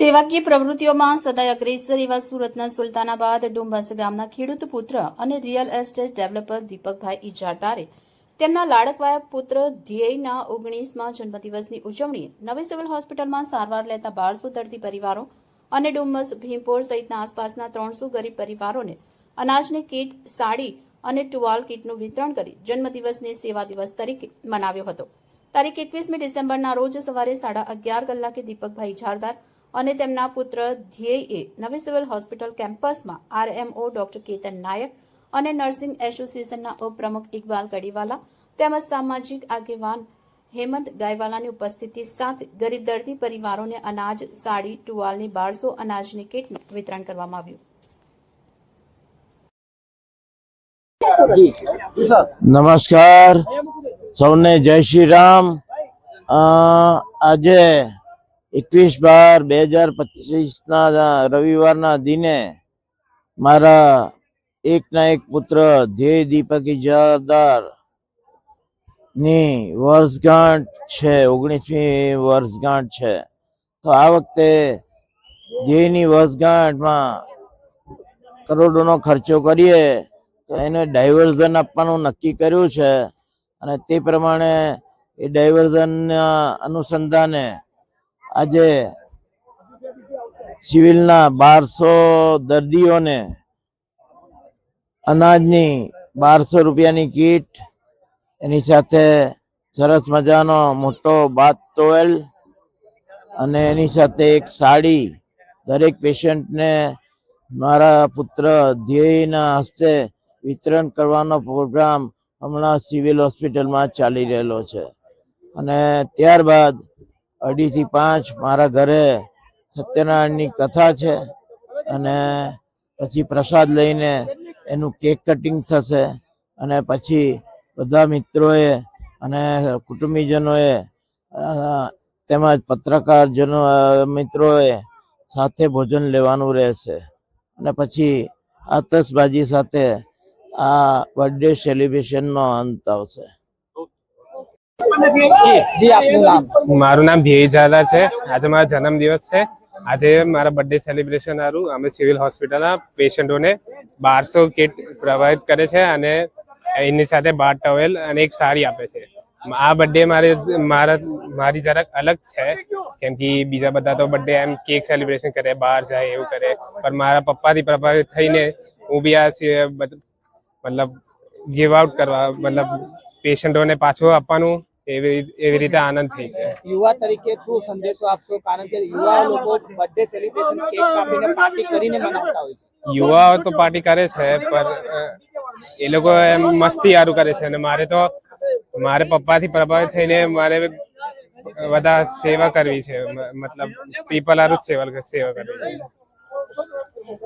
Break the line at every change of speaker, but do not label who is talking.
સેવાકીય પ્રવૃત્તિઓમાં સદાય અગ્રેસર એવા સુરતના સુલતાનાબાદ ડુંબસ ગામના ખેડૂત પુત્ર અને રિયલ એસ્ટેટ ડેવલપર દીપકભાઈ ઇજારદારે તેમના લાડકવાયા પુત્ર ધ્યેયના 19મા જન્મદિવસની ઉજવણીએ નવી સિવિલ હોસ્પિટલમાં સારવાર લેતા 1200 દર્દી પરિવારો અને ડુમ્મસ ભીમપોર સહિતના આસપાસના 300 ગરીબ પરિવારોને અનાજની કીટ, સાડી અને ટુવાલ કીટનું વિતરણ કરી જન્મદિવસને સેવા દિવસ તરીકે મનાવ્યો હતો। તારીખ 21મી ડિસેમ્બરના રોજ સવારે 11:30 કલાકે દીપકભાઈ ઇજારદાર અને તેમના પુત્ર ધ્યેયએ નવી સિવિલ હોસ્પિટલ કેમ્પસમાં આરએમઓ ડોક્ટર કેતન નાયક અને નર્સિંગ એસોસિએશનના ઉપપ્રમુખ ઇકબાલ કડીવાલા તેમજ સામાજિક આગેવાન હેમંત ગાયવાલાની ઉપસ્થિતિ સાથે ગરીબ દર્દી પરિવારોને અનાજ, સાડી, ટુવાલની 1200 અનાજની કીટનું વિતરણ કરવામાં આવ્યું।
नमस्कार सौने जय श्री राम। આજે 21/12/2025 રવિવારના દિને મારા એકના એક પુત્ર ધ્યેય દીપક ઇજારદાર ની વર્ષગાંઠ છે, 19મી વર્ષગાંઠ છે। તો આ વખતે ધ્યેયની વર્ષગાંઠમાં કરોડોનો ખર્ચો કરીએ તો એને ડાયવર્ઝન આપવાનું નક્કી કર્યું છે અને તે પ્રમાણે એ ડાયવર્ઝનના અનુસંધાને આજે સિવિલના 1200 દર્દીઓને અનાજની 1200 રૂપિયાની કીટ, એની સાથે સરસ મજાનો મોટો બાથ ટોવેલ અને એની સાથે એક સાડી દરેક પેશન્ટને મારા પુત્ર ધ્યેયના હસ્તે વિતરણ કરવાનો પ્રોગ્રામ હમણાં સિવિલ હોસ્પિટલમાં ચાલી રહેલો છે। અને ત્યારબાદ 2:30 થી 5 મારા ઘરે સત્યનારાયણની કથા છે અને પછી પ્રસાદ લઈને એનું કેક કટિંગ થશે અને પછી બધા મિત્રોએ અને કુટુંબીજનોએ તેમજ પત્રકારજનો મિત્રોએ સાથે ભોજન લેવાનું રહેશે અને પછી આતશબાજી સાથે આ બર્થડે સેલિબ્રેશનનો અંત આવશે।
जी आपનું નામ? મારું નામ ધ્યેય ઇજારદાર છે। આજે મારો જન્મદિવસ છે। આજે મારા બર્થડે સેલિબ્રેશન હારું અમે સિવિલ હોસ્પિટલના પેશન્ટોને 1200 કિટ પ્રોવાઈડ કરે છે અને એની સાથે બાથ ટોવેલ અને એક સાડી આપે છે। આ બર્થડે મારી જરાક અલગ છે કેમ કે બીજા બધા તો બર્થડે એમ કેક સેલિબ્રેશન કરે, બહાર જાય એવું કરે, પણ મારા પપ્પાથી પ્રભાવિત થઈને હું બી આ મતલબ ગિવ આઉટ કરવા, મતલબ પેશન્ટોને પાછું આપવાનું એવી રીતે આનંદ થઈ છે।
યુવા તરીકે શું સંદેશો આપશો? કારણ કે યુવા લોકો બર્થડે સેલિબ્રેશન કેક કાપીને પાર્ટી કરીને મનાવતા હોય છે।
યુવાઓ તો પાર્ટી કરે છે પણ એ લોકો મસ્તી સારું કરે છે અને મારે પપ્પાથી પ્રભાવિત થઈને મારે બધા સેવા કરવી છે, મતલબ પીપલ હારું જ સેવા કરવી છે।